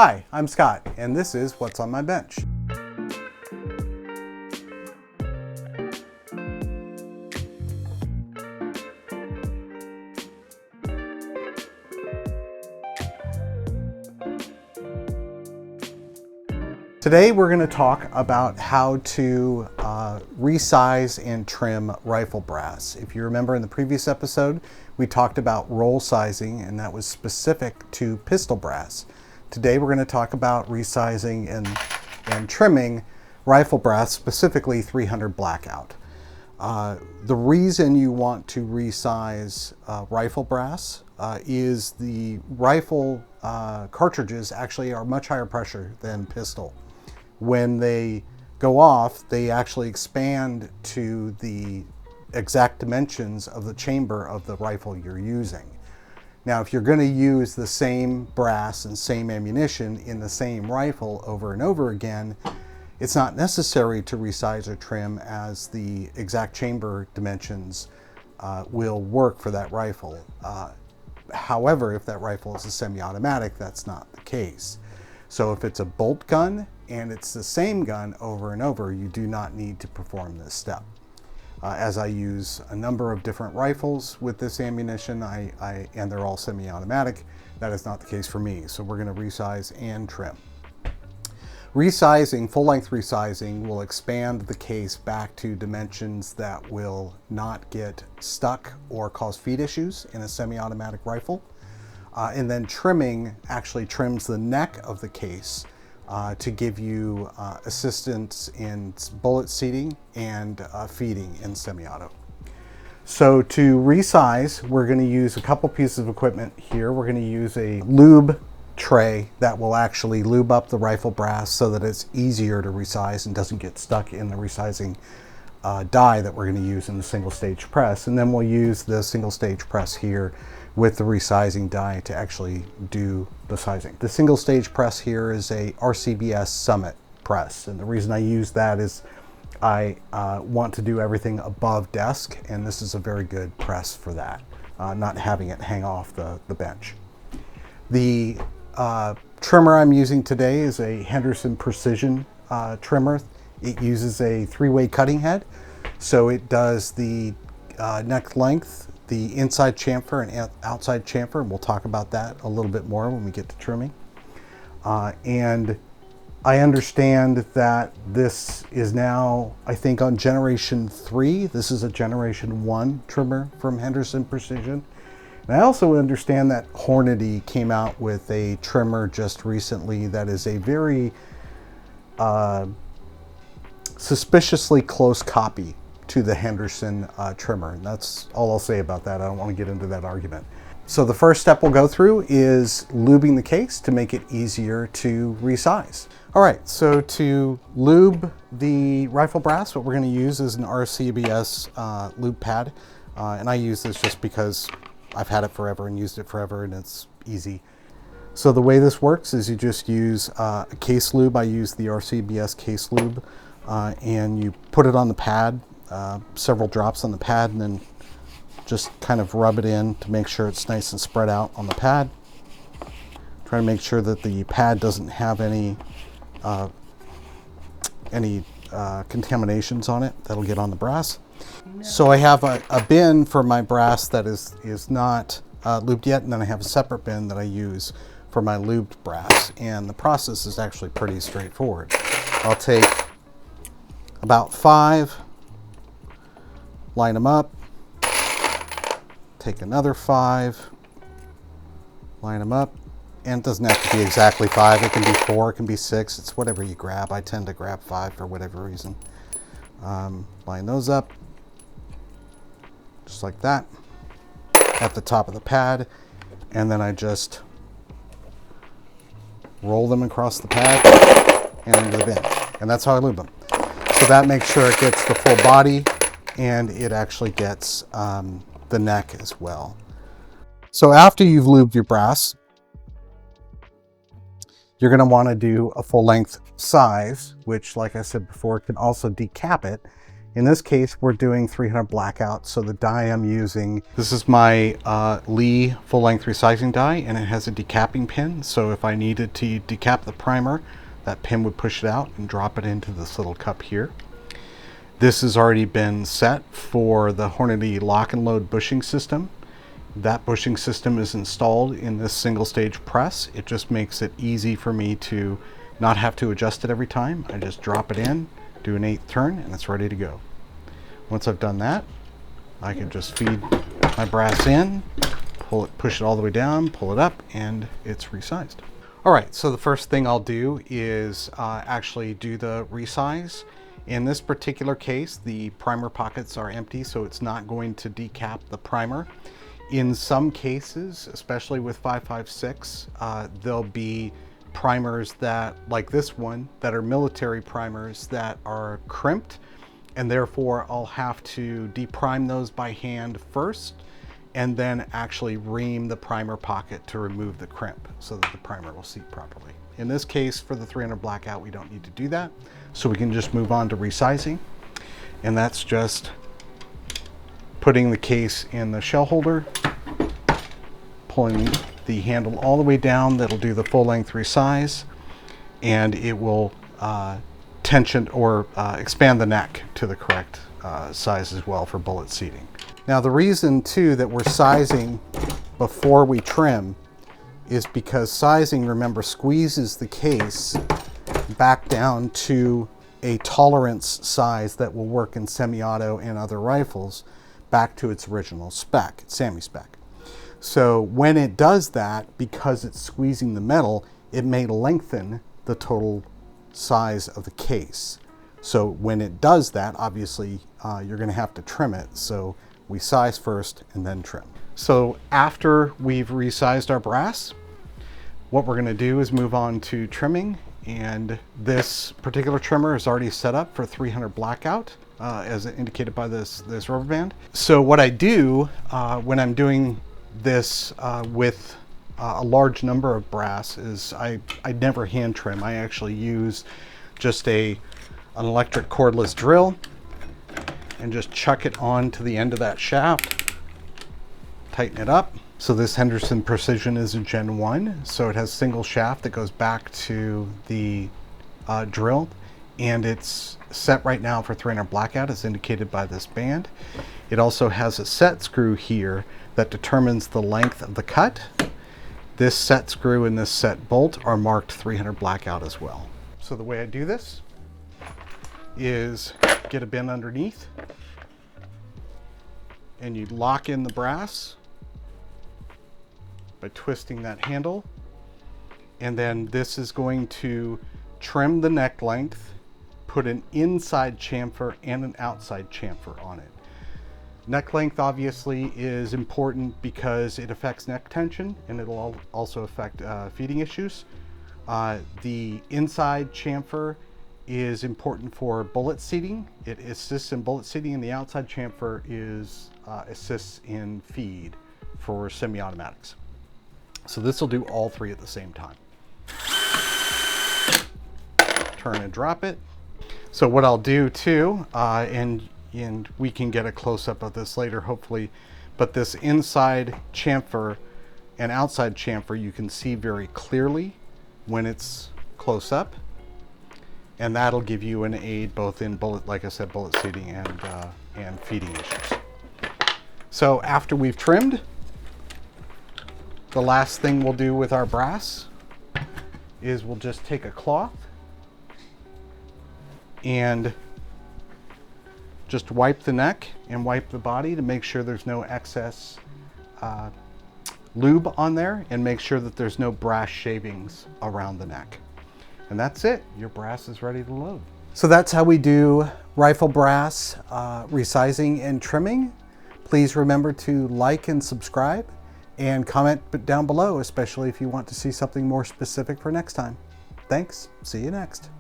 Hi, I'm Scott, and this is What's on My Bench. Today we're going to talk about how to resize and trim rifle brass. If you remember in the previous episode, we talked about roll sizing, and that was specific to pistol brass. Today we're going to talk about resizing and trimming rifle brass, specifically 300 blackout. The reason you want to resize rifle brass is the rifle cartridges actually are much higher pressure than pistol. When they go off, they actually expand to the exact dimensions of the chamber of the rifle you're using. Now, if you're going to use the same brass and same ammunition in the same rifle over and over again, it's not necessary to resize or trim, as the exact chamber dimensions will work for that rifle. However, if that rifle is a semi-automatic, that's not the case. So if it's a bolt gun and it's the same gun over and over, you do not need to perform this step. As I use a number of different rifles with this ammunition, and they're all semi-automatic, that is not the case for me. So we're going to resize and trim. Resizing, full-length resizing, will expand the case back to dimensions that will not get stuck or cause feed issues in a semi-automatic rifle. And then trimming actually trims the neck of the case to give you assistance in bullet seating and feeding in semi-auto. So to resize, we're going to use a couple pieces of equipment here. We're going to use a lube tray that will actually lube up the rifle brass so that it's easier to resize and doesn't get stuck in the resizing die that we're going to use in the single stage press. And then we'll use the single stage press here with the resizing die to actually do the sizing. The single stage press here is a RCBS Summit press, and the reason I use that is I want to do everything above desk, and this is a very good press for that, not having it hang off the bench. The trimmer I'm using today is a Henderson Precision trimmer. It uses a 3-way cutting head, so it does the neck length, the inside chamfer and outside chamfer, and we'll talk about that a little bit more when we get to trimming. And I understand that this is now, I think, on generation 3. This is a generation 1 trimmer from Henderson Precision. And I also understand that Hornady came out with a trimmer just recently that is a very suspiciously close copy to the Henderson trimmer. And that's all I'll say about that. I don't want to get into that argument. So the first step we'll go through is lubing the case to make it easier to resize. All right, so to lube the rifle brass, what we're going to use is an RCBS lube pad. And I use this just because I've had it forever and used it forever, and it's easy. So the way this works is you just use a case lube. I use the RCBS case lube, and you put it on the pad, several drops on the pad, and then just kind of rub it in to make sure it's nice and spread out on the pad. Try to make sure that the pad doesn't have any contaminations on it that'll get on the brass. So I have a bin for my brass that is not lubed yet, and then I have a separate bin that I use for my lubed brass, and the process is actually pretty straightforward. I'll take about 5, line them up, take another 5, line them up, and it doesn't have to be exactly 5. It can be 4, it can be 6, it's whatever you grab. I tend to grab 5 for whatever reason. Line those up just like that at the top of the pad, and then I just roll them across the pad and into the bin, and that's how I lube them. So that makes sure it gets the full body, and it actually gets the neck as well. So after you've lubed your brass, you're going to want to do a full length size, which, like I said before, can also decap it In this case, we're doing 300 blackout, so the die I'm using, this is my Lee full-length resizing die, and it has a decapping pin, so if I needed to decap the primer, that pin would push it out and drop it into this little cup here. This has already been set for the Hornady lock and load bushing system. That bushing system is installed in this single stage press. It just makes it easy for me to not have to adjust it every time. I just drop it in, do an 1/8 turn, and it's ready to go. Once I've done that, I can just feed my brass in, pull it, push it all the way down, pull it up, and it's resized. All right, so the first thing I'll do is actually do the resize. In this particular case, the primer pockets are empty, so it's not going to decap the primer. In some cases, especially with 5.56, there'll be primers that, like this one, that are military primers that are crimped, and therefore I'll have to deprime those by hand first, and then actually ream the primer pocket to remove the crimp so that the primer will seat properly. In this case, for the 300 blackout, we don't need to do that, so we can just move on to resizing, and that's just putting the case in the shell holder, pulling the handle all the way down. That'll do the full length resize, and it will tension or expand the neck to the correct size as well for bullet seating. Now the reason too that we're sizing before we trim is because sizing, remember, squeezes the case back down to a tolerance size that will work in semi-auto and other rifles back to its original spec, SAMI spec. So when it does that, because it's squeezing the metal, it may lengthen the total size of the case. So when it does that, obviously you're going to have to trim it. So we size first and then trim. So after we've resized our brass, what we're going to do is move on to trimming. And this particular trimmer is already set up for 300 blackout, as indicated by this rubber band. So what I do when I'm doing this with a large number of brass is I never hand trim. I actually use just an electric cordless drill and just chuck it on to the end of that shaft, tighten it up. So this Henderson Precision is a Gen 1, so it has single shaft that goes back to the drill, and it's set right now for 300 blackout as indicated by this band. It also has a set screw here that determines the length of the cut. This set screw and this set bolt are marked 300 blackout as well. So the way I do this is get a bin underneath, and you lock in the brass by twisting that handle, and then this is going to trim the neck length, put an inside chamfer and an outside chamfer on it. Neck length obviously is important because it affects neck tension, and it'll also affect feeding issues. The inside chamfer is important for bullet seating. It assists in bullet seating, and the outside chamfer is assists in feed for semi-automatics. So this will do all three at the same time. Turn and drop it. So what I'll do too, and we can get a close-up of this later hopefully, but this inside chamfer and outside chamfer you can see very clearly when it's close up, and that'll give you an aid both in bullet, like I said, bullet seating and feeding issues. So after we've trimmed, the last thing we'll do with our brass is we'll just take a cloth and just wipe the neck and wipe the body to make sure there's no excess lube on there, and make sure that there's no brass shavings around the neck. And that's it. Your brass is ready to load. So that's how we do rifle brass resizing and trimming. Please remember to like and subscribe, and comment down below, especially if you want to see something more specific for next time. Thanks. See you next.